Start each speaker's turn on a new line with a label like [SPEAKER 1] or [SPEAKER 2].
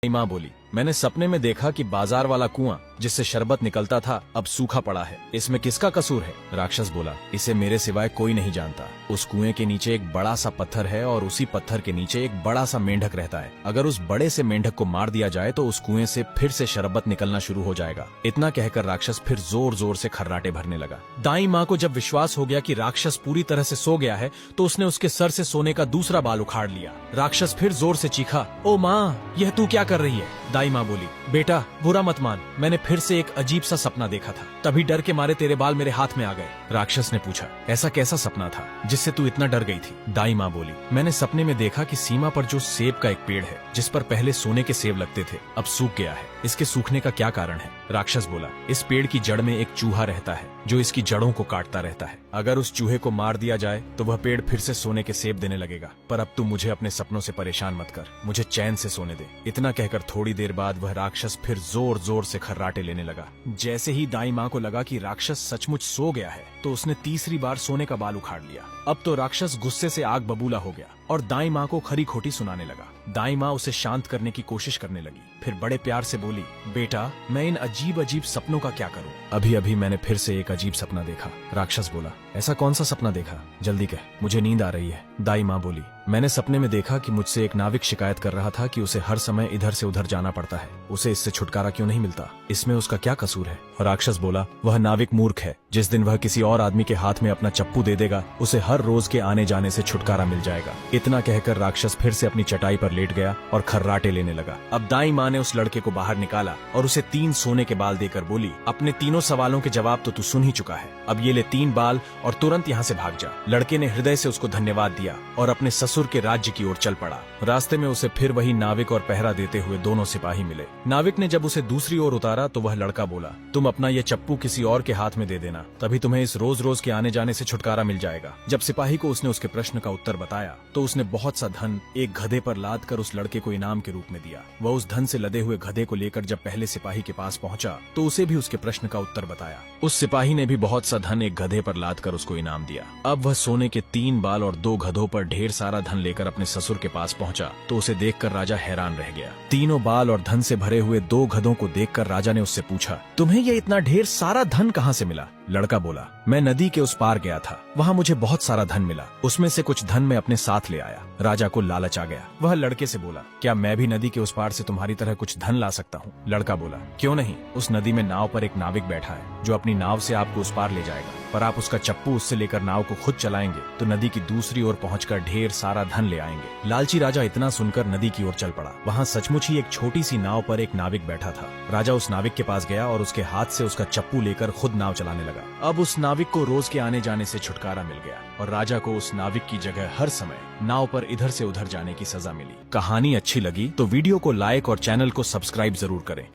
[SPEAKER 1] माँ बोली, मैंने सपने में देखा कि बाजार वाला कुआं जिससे शरबत निकलता था अब सूखा पड़ा है। इसमें किसका कसूर है? राक्षस बोला, इसे मेरे सिवाय कोई नहीं जानता। उस कुएं के नीचे एक बड़ा सा पत्थर है और उसी पत्थर के नीचे एक बड़ा सा मेंढक रहता है। अगर उस बड़े से मेंढक को मार दिया जाए तो उस कुएं से फिर से शरबत निकलना शुरू हो जाएगा। इतना कहकर राक्षस फिर जोर जोर से खर्राटे भरने लगा। दाई माँ को जब विश्वास हो गया कि राक्षस पूरी तरह से सो गया है तो उसने उसके सर से सोने का दूसरा बाल उखाड़ लिया। राक्षस फिर जोर से चीखा, ओ माँ, यह तू क्या कर रही है? दाई माँ बोली, बेटा बुरा मत मान, मैंने फिर से एक अजीब सा सपना देखा था, तभी डर के मारे तेरे बाल मेरे हाथ में आ गए। राक्षस ने पूछा, ऐसा कैसा सपना था जिससे तू इतना डर गई थी? दाई माँ बोली, मैंने सपने में देखा कि सीमा पर जो सेब का एक पेड़ है जिस पर पहले सोने के सेब लगते थे अब सूख गया है। इसके सूखने का क्या कारण है? राक्षस बोला, इस पेड़ की जड़ में एक चूहा रहता है जो इसकी जड़ों को काटता रहता है। अगर उस चूहे को मार दिया जाए तो वह पेड़ फिर से सोने के सेब देने लगेगा। पर अब तू मुझे अपने सपनों से परेशान मत कर, मुझे चैन से सोने दे। इतना कहकर थोड़ी देर बाद वह राक्षस फिर जोर जोर से खर्राटे लेने लगा। जैसे ही दाई माँ को लगा कि राक्षस सचमुच सो गया है तो उसने तीसरी बार सोने का बाल उखाड़ लिया। अब तो राक्षस गुस्से से आग बबूला हो गया और दाई माँ को खरी खोटी सुनाने लगा। दाई माँ उसे शांत करने की कोशिश करने लगी, फिर बड़े प्यार से बोली, बेटा मैं इन अजीब अजीब सपनों का क्या करूं? अभी अभी मैंने फिर से एक अजीब सपना देखा। राक्षस बोला, ऐसा कौन सा सपना देखा? जल्दी कह, मुझे नींद आ रही है। दाई माँ बोली, मैंने सपने में देखा कि मुझसे एक नाविक शिकायत कर रहा था कि उसे हर समय इधर से उधर जाना पड़ता है। उसे इससे छुटकारा क्यों नहीं मिलता? इसमें उसका क्या कसूर है? राक्षस बोला, वह नाविक मूर्ख है। जिस दिन वह किसी और आदमी के हाथ में अपना चप्पू दे देगा उसे हर रोज के आने जाने से छुटकारा मिल जाएगा। इतना कहकर राक्षस फिर से अपनी चटाई पर लेट गया और खर्राटे लेने लगा। अब दाई माँ ने उस लड़के को बाहर निकाला और उसे 3 सोने के बाल देकर बोली, अपने तीनों सवालों के जवाब तो तू सुन ही चुका है, अब ये ले 3 बाल और तुरंत यहाँ से भाग जा। लड़के ने हृदय से उसको धन्यवाद दिया और अपने ससुर के राज्य की ओर चल पड़ा। रास्ते में उसे फिर वही नाविक और पहरा देते हुए दोनों सिपाही मिले। नाविक ने जब उसे दूसरी ओर उतारा तो वह लड़का बोला, तुम अपना ये चप्पू किसी और के हाथ में दे देना, तभी तुम्हें इस रोज रोज के आने जाने से छुटकारा मिल जाएगा। जब सिपाही को उसने उसके प्रश्न का उत्तर बताया तो उसने बहुत सा धन एक गधे पर लाद कर उस लड़के को इनाम के रूप में दिया। वह उस धन से लदे हुए गधे को लेकर जब पहले सिपाही के पास पहुंचा तो उसे भी उसके प्रश्न का उत्तर बताया। उस सिपाही ने भी बहुत सा धन एक गधे पर लाद कर उसको इनाम दिया। अब वह सोने के 3 बाल और 2 गधों पर ढेर सारा धन लेकर अपने ससुर के पास पहुंचा तो उसे देखकर राजा हैरान रह गया। तीनों बाल और धन से भरे हुए 2 गधों को देखकर राजा ने उससे पूछा, तुम्हें ये इतना ढेर सारा धन कहाँ से मिला? लड़का बोला, मैं नदी के उस पार गया था, वहाँ मुझे बहुत सारा धन मिला, उसमें से कुछ धन मैं अपने साथ ले आया। राजा को लालच आ गया। वह लड़के से बोला, क्या मैं भी नदी के उस पार से तुम्हारी तरह कुछ धन ला सकता हूँ? लड़का बोला, क्यों नहीं, उस नदी में नाव पर एक नाविक बैठा है जो अपनी नाव से आपको उस पार ले जाएगा, पर आप उसका चप्पू उससे लेकर नाव को खुद चलाएंगे तो नदी की दूसरी ओर पहुंचकर ढेर सारा धन ले आएंगे। लालची राजा इतना सुनकर नदी की ओर चल पड़ा। वहाँ सचमुच ही एक छोटी सी नाव पर एक नाविक बैठा था। राजा उस नाविक के पास गया और उसके हाथ से उसका चप्पू लेकर खुद नाव चलाने लगा। अब उस नाविक को रोज के आने जाने से छुटकारा मिल गया और राजा को उस नाविक की जगह हर समय नाव पर इधर से उधर जाने की सजा मिली। कहानी अच्छी लगी तो वीडियो को लाइक और चैनल को सब्सक्राइब जरूर करें।